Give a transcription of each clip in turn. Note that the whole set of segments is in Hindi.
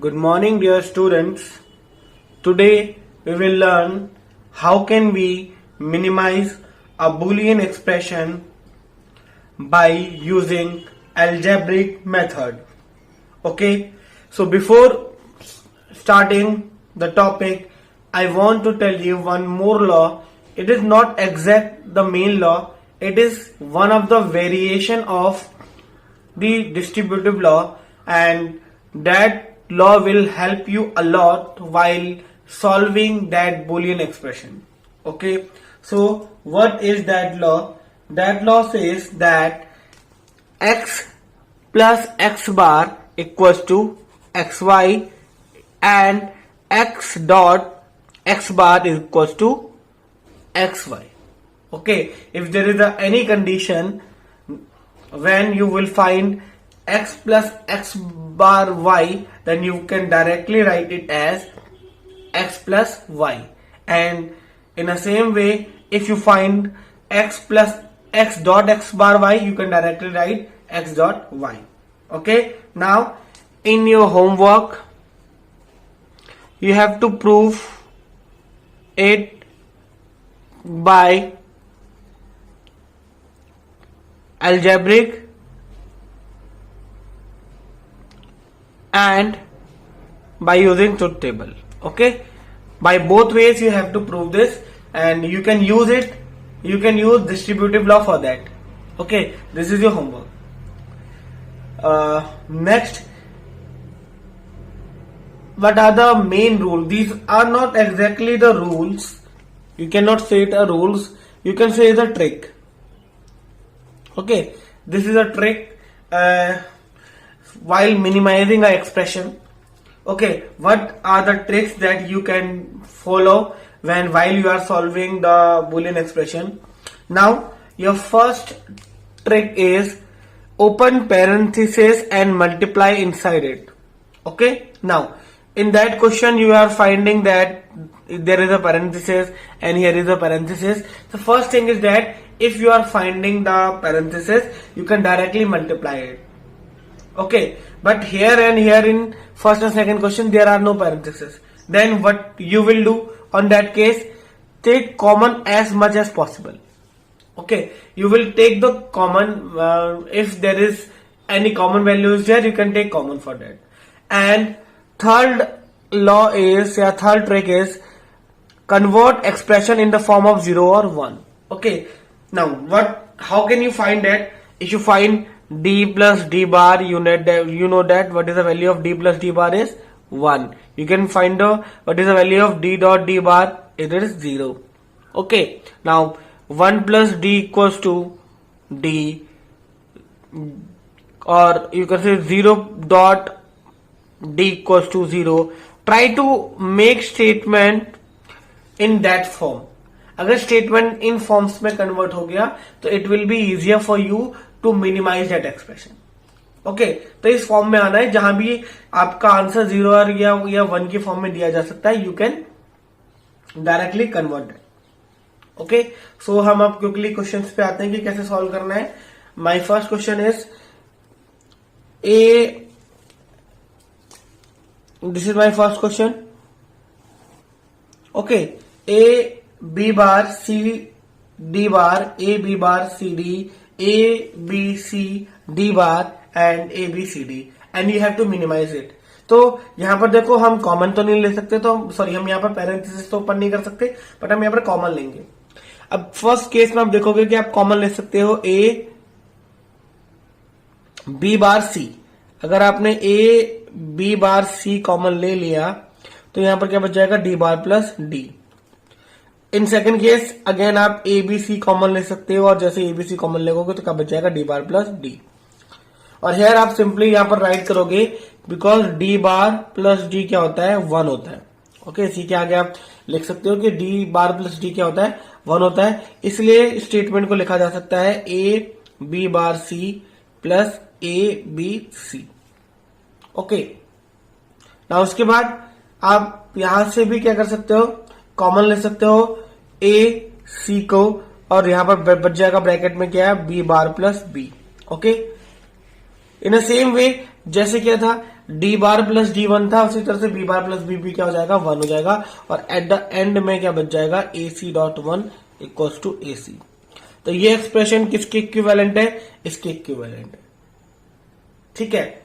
Good morning, dear students. Today we will learn how can we minimize a Boolean expression by using algebraic method. Okay, so before starting the topic, I want to tell you one more law. It is not exact the main law. It is one of the variation of the distributive law, and that law will help you a lot while solving that Boolean expression. Okay, so what is that law? That law says that x plus x bar equals to xy and x dot x bar is equals to xy. Okay, if there is any condition when you will find x plus x bar y, then you can directly write it as x plus y. And in the same way, if you find x plus x dot x bar y, you can directly write x dot y. Okay, now in your homework you have to prove it by algebraic and by using truth table. Okay, by both ways you have to prove this, and you can use it. You can use distributive law for that. Okay, this is your homework. Next, what are the main rules? These are not exactly the rules. You cannot say it a rules. You can say it's a trick. Okay, this is a trick while minimizing an expression. Okay, what are the tricks that you can follow while you are solving the Boolean expression? Now, your first trick is open parenthesis and multiply inside it. Okay, now in that question you are finding that there is a parenthesis and here is a parenthesis. The first thing is that if you are finding the parenthesis, you can directly multiply it. Okay, but here and here in first and second question there are no parentheses. Then what you will do on that case, take common as much as possible. Okay, you will take the common, if there is any common values there, you can take common for that. And third law is, third trick is convert expression in the form of 0 or 1. Okay, now how can you find that? If you find d plus d bar, you know that what is the value of d plus d bar is 1. You can find what is the value of d dot d bar, it is 0. Okay, now 1 plus d equals to d, or you can say 0 dot d equals to 0. Try to make statement in that form. अगर statement in forms में convert हो गया तो it will be easier for you to minimize that expression. Okay, तो इस फॉर्म में आना है जहां भी आपका आंसर 0 या 1 की फॉर्म में दिया जा सकता है. You can directly convert. Okay, so हम अब क्विकली क्वेश्चंस पे आते हैं कि कैसे सॉल्व करना है. My first question is this is my first question. Okay, A B bar C D bar, A B bar C D, A, B, C, D bar and A, B, C, D and you have to minimize it. तो यहां पर देखो हम कॉमन तो नहीं ले सकते, तो सॉरी हम यहाँ पर पैरेंथेसिस तो ओपन नहीं कर सकते, बट हम यहाँ पर कॉमन लेंगे. अब फर्स्ट केस में आप देखोगे कि आप कॉमन ले सकते हो A, B बार C. अगर आपने A, B bar C common ले लिया तो यहां पर क्या बच जाएगा D bar plus D. In second case again आप ए बी सी कॉमन ले सकते हो, और जैसे ए बी सी कॉमन लगोगे तो क्या बच जाएगा डी बार प्लस डी. और हेयर आप सिंपली यहां पर राइट करोगे because D bar plus D क्या होता है 1 होता है. ओके, इसी के आगे आप लिख सकते हो कि डी बार प्लस डी क्या होता है 1 होता है. इसलिए स्टेटमेंट को लिखा जा सकता है A B bar C plus A B C. Okay, ना उसके बाद आप यहां से भी क्या कर सकते हो, कॉमन ले सकते हो ए सी को, और यहां पर बच जाएगा ब्रैकेट में क्या है B bar plus B. Okay, in a same way जैसे क्या था D bar plus D one था, उसी तरह से B bar plus B B क्या हो जाएगा, 1 हो जाएगा। और एट द एंड में क्या बच जाएगा, A C dot one equals to A C. तो ये एक्सप्रेशन किसके इक्विवेलेंट है, इसके इक्विवेलेंट है। ठीक है।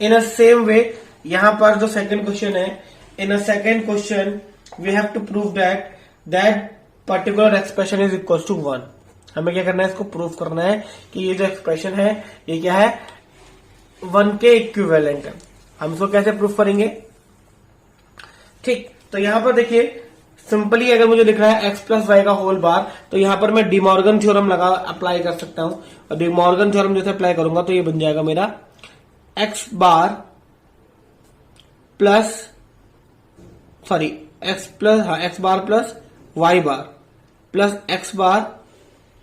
इन अ सेम वे यहां पर जो सेकंड क्वेश्चन है, in a second question we have to prove that particular expression is equal to 1। हमें क्या करना है, इसको प्रूव करना है कि ये जो एक्सप्रेशन है ये क्या है, 1 के इक्विवेलेंट है। हम इसको कैसे प्रूव करेंगे, ठीक। तो यहां पर देखिए सिंपली अगर मुझे लिख रहा है x प्लस वाई का होल बार, तो यहां पर मैं डिमॉर्गन थ्योरम अप्लाई कर सकता हूं। और डिमॉर्गन थ्योरम जैसे अप्लाई करूंगा तो ये बन जाएगा मेरा x bar plus x bar plus y bar plus x bar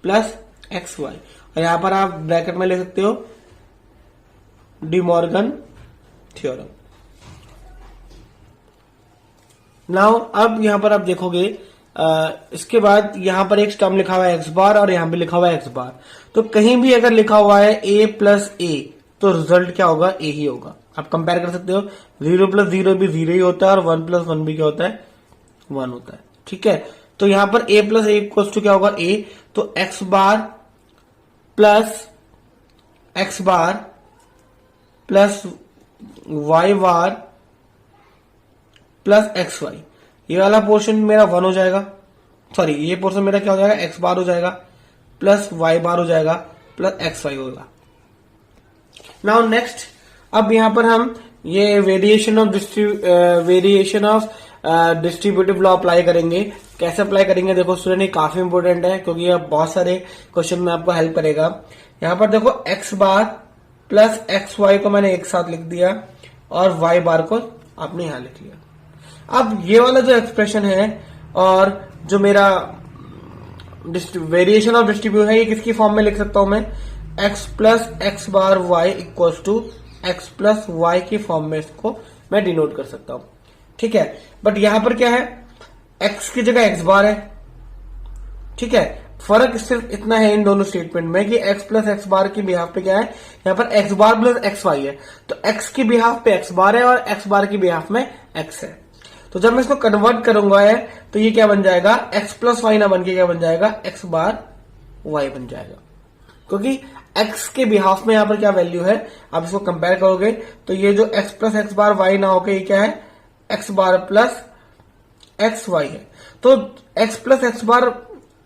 plus X Y. और यहां पर आप ब्रैकेट में ले सकते हो डिमॉर्गन थ्योरम। नाउ अब यहां पर आप देखोगे इसके बाद यहां पर एक टर्म लिखा हुआ है एक्स बार और यहां पे लिखा हुआ है एक्स बार। तो कहीं भी अगर लिखा हुआ है a प्लस ए तो रिजल्ट क्या होगा, ए ही होगा। आप कंपेयर कर सकते हो, 0 प्लस 0 भी 0 ही होता है और 1 प्लस 1 भी क्या होता है, 1 होता है। ठीक है। तो यहां पर a plus A equals to क्या होगा, a। तो x bar plus x bar plus y bar plus X Y, ये वाला पोर्शन मेरा 1 हो जाएगा। सॉरी, ये पोर्शन मेरा क्या हो जाएगा, x बार हो जाएगा प्लस y बार हो जाएगा प्लस एक्स वाई होगा। नाउ नेक्स्ट, अब यहां पर हम ये variation of distributive law apply करेंगे। कैसे अप्लाई करेंगे देखो स्टूडेंट, ये काफी इंपोर्टेंट है क्योंकि ये बहुत सारे क्वेश्चन में आपको हेल्प करेगा। यहां पर देखो x bar plus X Y को मैंने एक साथ लिख दिया और y बार को आपने यहां लिख लिया। अब ये वाला जो एक्सप्रेशन है और जो मेरा वेरिएशन ऑफ डिस्ट्रीब्यूट है, ये किसकी फॉर्म में लिख सकता हूं मैं, x plus X bar Y equals to X plus Y की फॉर्म में इसको मैं डिनोट कर सकता हूं। ठीक है। बट यहां पर क्या है, x की जगह x बार है। ठीक है। फर्क सिर्फ इतना है इन दोनों स्टेटमेंट में कि x प्लस एक्स बार की बिहाफ पे क्या है, यहां पर x bar plus X Y है। तो x की बिहाफ पे x बार है और x बार की बिहाफ में x है। तो जब मैं इसको कन्वर्ट करूंगा है तो ये क्या बन जाएगा, x प्लस वाई ना बन के क्या बन जाएगा, x बार y बन जाएगा। क्योंकि x के बिहाफ में यहां पर क्या वैल्यू है, आप इसको कंपेयर करोगे तो ये जो x प्लस एक्स बार y ना होकर ये क्या है, x bar plus X Y है। तो x प्लस एक्स बार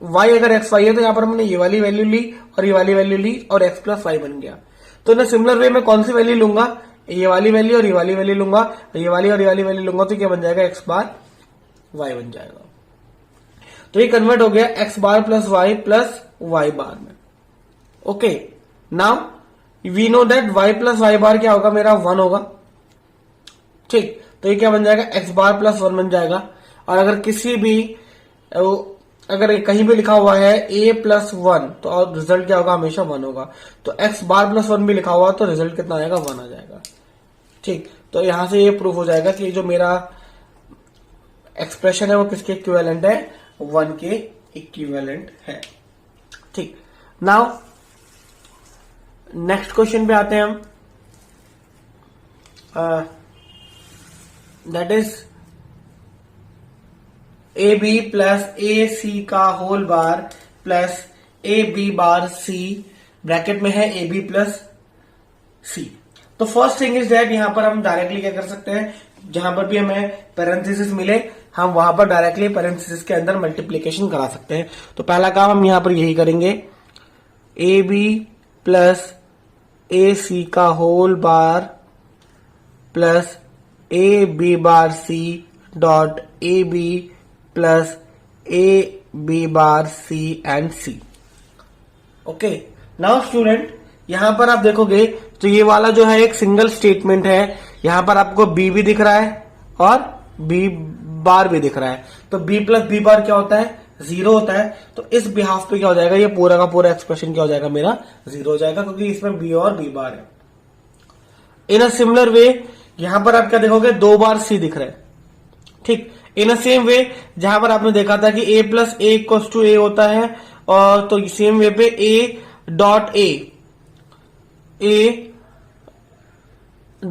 y अगर एक्स वाई है तो यहां पर हमने ये वाली वैल्यू ली और ये वाली वैल्यू ली और x प्लस वाई बन गया। तो इन सिमिलर वे में कौन सी वैल्यू लूंगा, ये वाली वैल्यू और ये वाली वैल्यू लूंगा, ये वाली और ये वाली वैल्यू लूंगा तो क्या बन जाएगा, x बार y बन जाएगा। तो ये कन्वर्ट हो गया x bar plus Y plus Y bar में। Okay. Now we know that y plus Y bar क्या होगा, मेरा 1 होगा। ठीक। तो ये क्या बन जाएगा, x बार प्लस 1 बन जाएगा। और अगर किसी भी अगर कहीं भी लिखा हुआ है a प्लस 1 तो और रिजल्ट क्या होगा, हमेशा 1 होगा। तो x बार प्लस 1 भी लिखा हुआ तो रिजल्ट कितना आएगा, 1 आ जाएगा। ठीक। तो यहां से ये प्रूफ हो जाएगा कि जो मेरा एक्सप्रेशन है वो किसके इक्विवेलेंट है, 1 के इक्विवेलेंट है। ठीक। नाउ नेक्स्ट क्वेश्चन पे आते हैं हम, that is A B plus A C का whole bar plus A B bar C, bracket में है ए बी प्लस सी। तो फर्स्ट थिंग इज दैट यहां पर हम डायरेक्टली क्या कर सकते हैं, जहां पर भी हमें पैरेंथेसिस मिले हम वहां पर डायरेक्टली पैरेंथेसिस के अंदर मल्टीप्लीकेशन करा सकते हैं। तो पहला काम हम यहां पर यही करेंगे, ए बी प्लस ए सी का whole bar plus A B bar C dot A B plus A B bar C and C. Okay. Now student यहां पर आप देखोगे तो ये वाला जो है एक सिंगल स्टेटमेंट है, यहां पर आपको बी भी दिख रहा है और बी बार भी दिख रहा है। तो बी प्लस बी बार क्या होता है, 0 होता है। तो इस बिहाफ पे क्या हो जाएगा, ये पूरा का पूरा एक्सप्रेशन क्या हो जाएगा, मेरा 0 हो जाएगा क्योंकि इसमें बी और बी बार है। इन अ सिमिलर वे यहां पर आप क्या देखोगे, 2 बार सी दिख रहा है। ठीक। इन अ सेम वे जहां पर आपने देखा था कि a plus A equals to A होता है, और तो सेम वे पे a dot A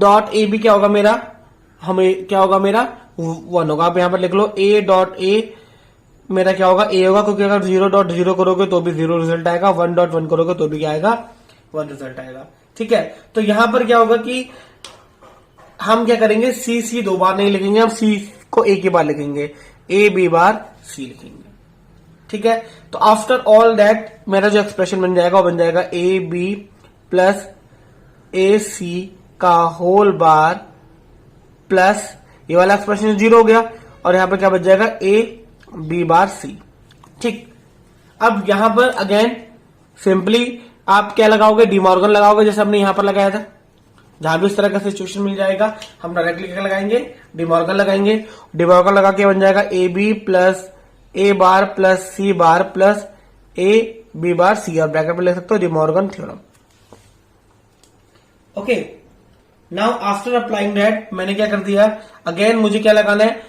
dot A B क्या होगा मेरा, हमें क्या होगा मेरा 1 होगा। आप यहां पर लिख लो ए डॉट ए मेरा क्या होगा ए होगा, क्योंकि अगर 0.0 करोगे तो भी 0 रिजल्ट आएगा, 1.1 करोगे तो भी क्या आएगा 1 रिजल्ट आएगा। ठीक है, तो यहां पर क्या होगा कि हम क्या करेंगे, सी 2 बार नहीं लिखेंगे, हम सी को एक ही बार लिखेंगे, ए बी बार सी लिखेंगे। ठीक है, तो आफ्टर ऑल दैट मेरा जो एक्सप्रेशन बन जाएगा वो बन जाएगा A B plus A C का होल बार प्लस ये वाला एक्सप्रेशन 0 हो गया, और यहां पर क्या बच जाएगा ए बी बार सी। ठीक, अब यहां पर अगेन सिंपली आप क्या लगाओगे, डिमॉर्गन लगाओगे, जैसे हमने यहां पर लगाया था। जहां भी इस तरह का सिचुएशन मिल जाएगा हम डायरेक्टली क्या लगाएंगे, डिमॉर्गन लगाएंगे। डिमॉर्गन लगा के बन जाएगा A B plus A bar plus C bar plus A B bar C, और ब्रैकेट में लिख सकते हो De Morgan theorem. Okay, now after applying that मैंने क्या कर दिया, अगेन मुझे क्या लगाना है,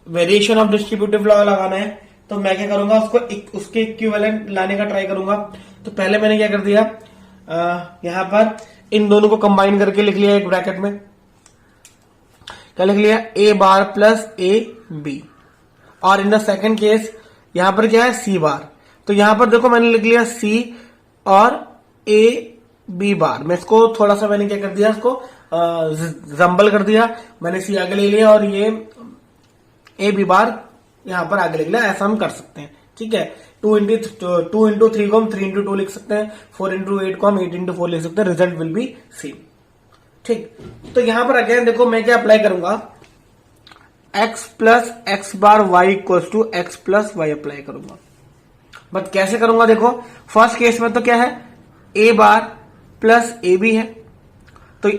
वेरिएशन ऑफ डिस्ट्रीब्यूटिव लॉ लगाना है। तो मैं क्या करूंगा, उसके इक्विवेलेंट लाने का ट्राई करूंगा। तो पहले मैंने क्या कर दिया, यहां पर इन दोनों को कंबाइन करके लिख लिया एक ब्रैकेट में, क्या लिख लिया, ए बार प्लस ए बी, और इन द सेकंड केस यहां पर क्या है सी बार। तो यहां पर देखो मैंने लिख लिया सी और ए बी बार। मैं इसको थोड़ा सा मैंने क्या कर दिया, इसको जंबल कर दिया, मैंने सी आगे ले लिया और ये ए बी बार यहां पर आगे लिख लिया। ऐसा हम कर सकते हैं। ठीक है, 2 इंटू 3 को हम 3 इंटू 2 लिख सकते हैं, 4 इंटू 8 को हम 8 इंटू 4 लिख सकते हैं, रिजल्ट विल बी सेम। ठीक, तो यहां पर अगेन देखो मैं क्या अप्लाई करूंगा, x plus X bar Y equals to X plus Y apply करूंगा। बट कैसे करूंगा, देखो फर्स्ट केस में तो क्या है, ए बार प्लस ए बी है, तो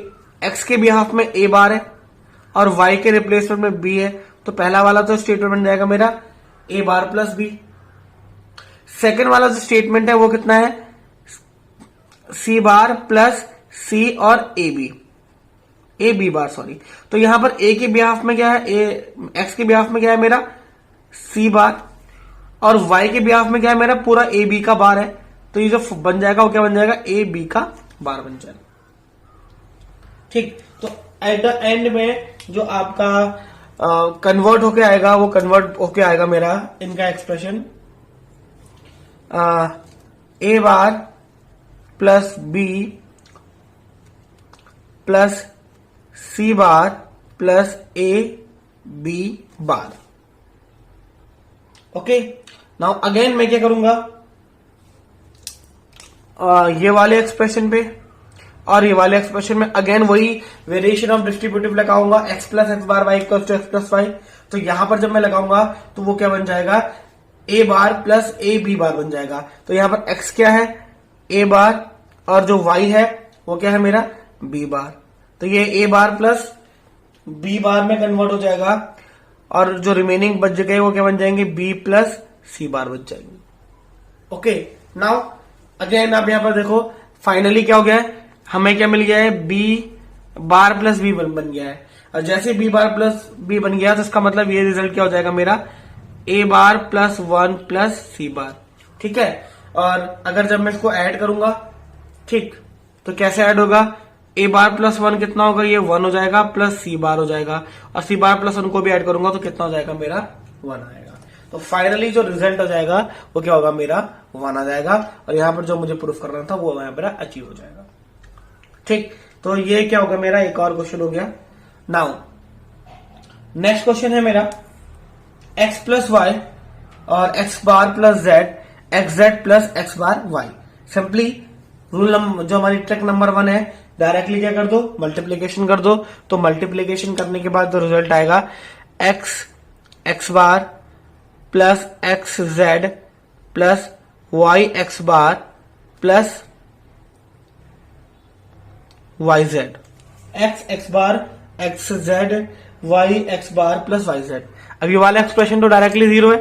x के बिहाफ में ए बार है और y के रिप्लेसमेंट में b है। तो पहला वाला तो स्टेटमेंट बन जाएगा मेरा ए बार प्लस बी। सेकेंड वाला जो स्टेटमेंट है वो कितना है, सी बार प्लस सी और ए बी बार सॉरी। तो यहां पर ए के बिहाफ में क्या है, एक्स के बिहाफ में क्या है मेरा सी बार, और वाई के बिहाफ में क्या है मेरा पूरा ए बी का बार है। तो ये जो बन जाएगा वो क्या बन जाएगा, ए बी का बार बन जाएगा। ठीक, तो एट द एंड में जो आपका कन्वर्ट होके आएगा वो कन्वर्ट होके आएगा मेरा इनका expression A bar plus B plus C bar plus A B bar. Okay, now again मैं क्या करूंगा, ये वाले एक्सप्रेशन पे और ये वाले एक्सप्रेशन में अगेन वही वेरिएशन ऑफ डिस्ट्रीब्यूटिव लगाऊंगा, x plus X bar Y equal to X plus Y. तो यहां पर जब मैं लगाऊंगा तो वो क्या बन जाएगा, a bar plus A B bar बन जाएगा। तो यहां पर x क्या है a बार और जो y है वो क्या है मेरा b बार। तो ये a बार प्लस b बार में कन्वर्ट हो जाएगा, और जो रिमेनिंग बच गए वो क्या बन जाएंगे, b प्लस सी बार बच जाएंगे। ओके, नाउ अगेन आप यहां पर देखो फाइनली क्या हो गया है, हमें क्या मिल गया है, बी बार प्लस बी बन गया है। और जैसे बी बार प्लस बी बन गया तो इसका मतलब ये रिजल्ट क्या हो जाएगा मेरा, ए बार प्लस 1 प्लस सी बार। ठीक है, और अगर जब मैं इसको ऐड करूंगा, ठीक, तो कैसे ऐड होगा, ए बार प्लस 1 कितना होगा, ये 1 हो जाएगा प्लस सी बार हो जाएगा, और सी बार प्लस 1 को भी ऐड करूंगा तो कितना हो जाएगा मेरा 1 आएगा। तो फाइनली जो रिजल्ट हो जाएगा वो क्या होगा मेरा 1 आ जाएगा, और यहां पर जो मुझे प्रूफ करना था वो यहां पर अचीव हो जाएगा। ठीक, तो ये क्या होगा मेरा एक और क्वेश्चन हो गया। नाउ नेक्स्ट क्वेश्चन है मेरा x प्लस वाई और x bar plus Z, X Z plus X bar Y. Simply rule जो हमारी ट्रिक नंबर 1 है, डायरेक्टली क्या कर दो, मल्टीप्लीकेशन कर दो। तो मल्टीप्लीकेशन करने के बाद जो रिजल्ट आएगा X bar plus X Z plus Y X bar plus Y Z, X bar X Z Y X bar plus Y Z. अब ये वाला एक्सप्रेशन तो डायरेक्टली 0 है।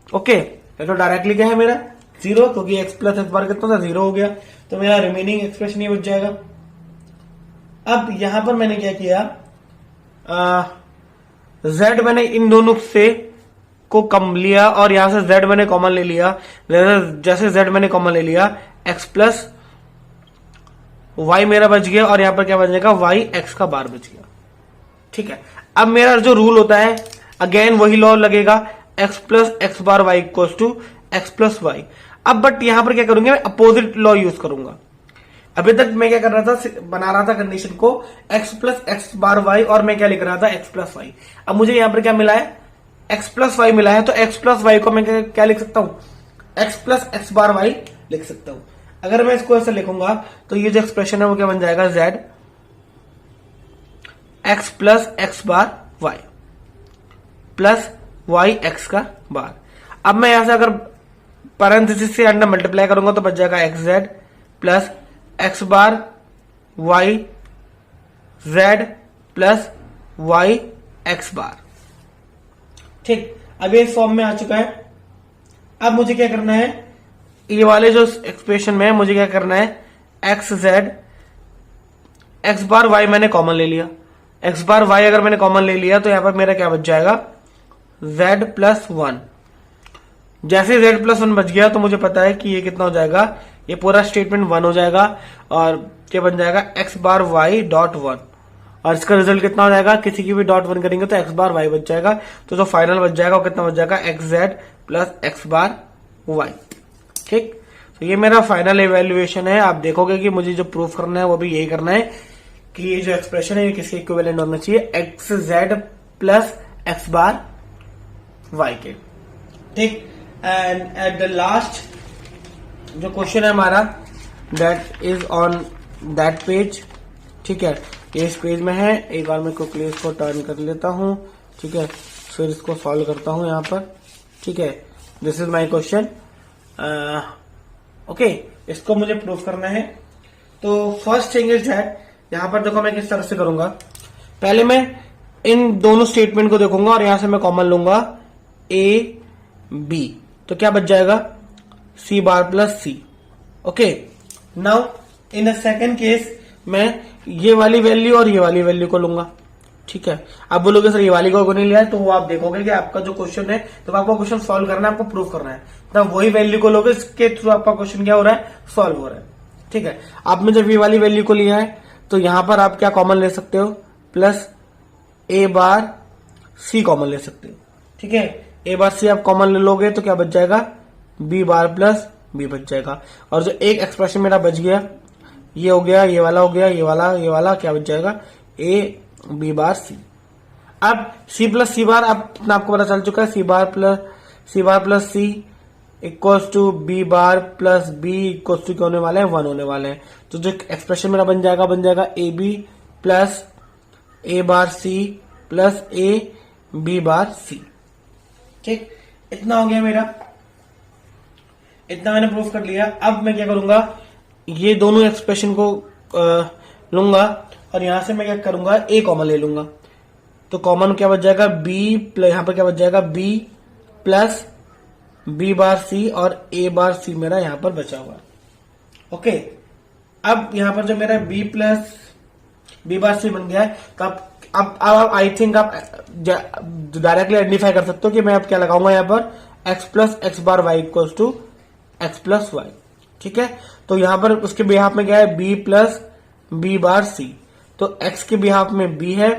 ओके, ये तो डायरेक्टली क्या है मेरा 0, क्योंकि एक्स प्लस एक्स बार कितना था 0 हो गया। तो मेरा रिमेनिंग एक्सप्रेशन ये बच जाएगा। अब यहां पर मैंने क्या किया, जेड मैंने इन दोनों से को कम लिया और यहां से जेड मैंने कॉमन ले लिया। जैसे जेड मैंने कॉमन ले लिया, एक्स प्लस y मेरा बच गया और यहाँ पर क्या बच जाएगा, y x का बार बच गया। ठीक है, अब मेरा जो रूल होता है अगेन वही लॉ लगेगा, x plus X bar Y equal to X plus Y. अब बट यहां पर क्या करूंगा, मैं अपोजिट लॉ यूज करूंगा। अभी तक मैं क्या कर रहा था, बना रहा था कंडीशन को x plus X bar Y और मैं क्या लिख रहा था, x प्लस वाई। अब मुझे यहां पर क्या मिला है, x प्लस वाई मिला है, तो x प्लस वाई को मैं क्या लिख सकता हूं, x plus X bar Y लिख सकता हूं। अगर मैं इसको ऐसे लिखूंगा तो ये जो एक्सप्रेशन है वो क्या बन जाएगा, z x plus X bar Y plus Y x का बार। अब मैं यहां से अगर पैरेंथेसिस से अंडर मल्टीप्लाई करूंगा तो बच जाएगा X Z plus X bar Y Z plus Y X bar. ठीक, अब ये फॉर्म में आ चुका है। अब मुझे क्या करना है, ये वाले जो एक्सप्रेशन में है मुझे क्या करना है, x Z X bar Y मैंने कॉमन ले लिया, एक्स बार वाई अगर मैंने कॉमन ले लिया तो यहां पर मेरा क्या बच जाएगा, z प्लस वन। जैसे z प्लस वन बच गया तो मुझे पता है कि ये कितना हो जाएगा, ये पूरा स्टेटमेंट वन हो जाएगा और क्या बन जाएगा, x बार y डॉट वन। और इसका रिजल्ट कितना हो जाएगा, किसी की भी डॉट वन करेंगे तो x बार y बच जाएगा। तो जो फाइनल बच जाएगा वो कितना बच जाएगा, एक्स जेड प्लस एक्स बार y। ठीक, तो ये मेरा फाइनल इवेल्युएशन है। आप देखोगे कि मुझे जो प्रूफ करना है वो भी यही करना है कि ये जो एक्सप्रेशन है ये किसके इक्विवेलेंट होना चाहिए, x Z plus X bar Y के। ठीक, एंड एट द लास्ट जो क्वेश्चन है हमारा, that is on that page. ठीक है, ये इस पेज में है। एक बार मैं क्विकली इसको टर्न कर लेता हूं। ठीक है, फिर इसको सॉल्व करता हूं यहाँ पर। ठीक है, this is my question. Okay, इसको मुझे प्रूफ करना है। तो फर्स्ट थिंग इज दैट, यहां पर देखो मैं किस तरह से करूंगा, पहले मैं इन दोनों स्टेटमेंट को देखूंगा और यहां से मैं कॉमन लूंगा a b, तो क्या बच जाएगा, c bar plus c। Okay, now in a second case मैं ये वाली वैल्यू और ये वाली वैल्यू को लूंगा। ठीक है, आप बोलोगे सर ये वाली को नहीं लिया है, तो वो आप देखोगे कि आपका जो क्वेश्चन है, तो आपको क्वेश्चन सॉल्व करना है, आपको प्रूव करना है, तो वही वैल्यू को लोगे, इसके थ्रू आपका क्वेश्चन क्या हो रहा है, सॉल्व हो रहा है। ठीक है, आपने जब ये वाली वैल्यू को लिया है तो यहां पर आप क्या कॉमन ले सकते हो, plus A bar C common ले सकते हो। ठीक है, ए बार सी आप कॉमन ले लोगे तो क्या बच जाएगा, बी बार प्लस बी बच जाएगा। और जो एक एक्सप्रेशन मेरा बच गया, ये हो गया, ये वाला हो गया, ये वाला क्या बच जाएगा, ए बी बार सी। अब सी प्लस सी बार अब आपको पता चल चुका है, C bar plus C equals to B bar plus B equals to क्या होने वाला है, वन होने वाले हैं। तो जो एक्सप्रेशन मेरा बन जाएगा A B plus A bar C plus A B bar C. ठीक, इतना हो गया मेरा, इतना मैंने प्रूफ कर लिया। अब मैं क्या करूंगा, ये दोनों एक्सप्रेशन को लूंगा और यहां से मैं क्या करूंगा, ए कॉमन ले लूंगा। तो कॉमन क्या बच जाएगा, बी प्लस, यहां पर क्या बच जाएगा, B plus B bar C और ए बार सी मेरा यहां पर बचा हुआ। ओके, अब यहां पर जो मेरा बी प्लस बी बार सी बन गया है, तो अब आई थिंक आप डायरेक्टली आइडेंटिफाई कर सकते हो कि मैं अब क्या लगाऊंगा यहां पर, X plus X bar Y equals to X plus Y. ठीक है, तो यहां पर उसके बिहाफ में क्या है, बी प्लस बी बार सी। तो एक्स के बिहाफ में बी है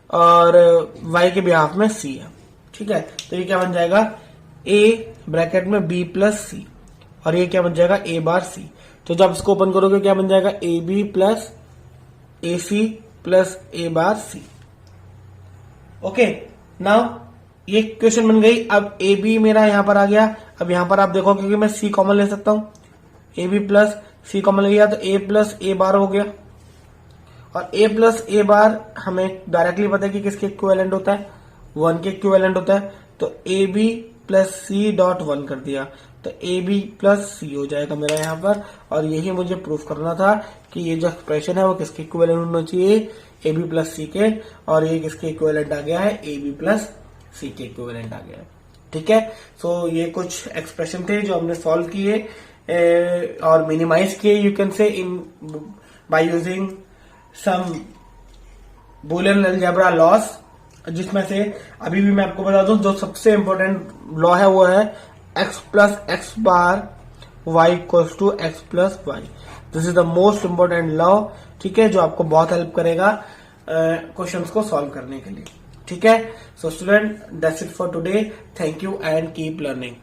और वाई के बिहाफ में सी है। ठीक है, तो ये क्या बन जाएगा, ए ब्रैकेट में बी प्लस सी और ये क्या बन जाएगा, ए बार सी। तो जब इसको ओपन करोगे क्या बन जाएगा, A B plus A C plus A bar C. Okay, now ये क्वेश्चन बन गई। अब ए बी मेरा यहां पर आ गया। अब यहां पर आप देखो क्योंकि मैं सी कॉमन ले सकता हूं, A B plus C common ले लिया तो ए प्लस ए बार हो गया। और ए प्लस ए बार हमें डायरेक्टली पता है कि किसके इक्विवेलेंट होता है, वन के इक्विवेलेंट होता है। तो A B plus C dot one कर दिया तो ए बी प्लस सी हो जाएगा मेरा यहाँ पर। और यही मुझे प्रूफ करना था कि ये जो एक्सप्रेशन है वो किसके इक्विवेलेंट होना चाहिए, ए बी प्लस सी के। और ये किसके इक्विवेलेंट आ गया है, ए बी प्लस सी के इक्विवेलेंट आ गया है। ठीक है, सो ये कुछ एक्सप्रेशन थे जो हमने सॉल्व किए और मिनिमाइज किए, you can say, in by using some Boolean algebra laws, जिसमें से अभी भी मैं आपको बता दूं जो सबसे इंपॉर्टेंट लॉ है वो है X plus X bar Y equals to X plus Y. This is the most important law, ठीक है, जो आपको बहुत हेल्प करेगा क्वेश्चंस को सॉल्व करने के लिए, ठीक है। So student, that's it for today. Thank you and keep learning.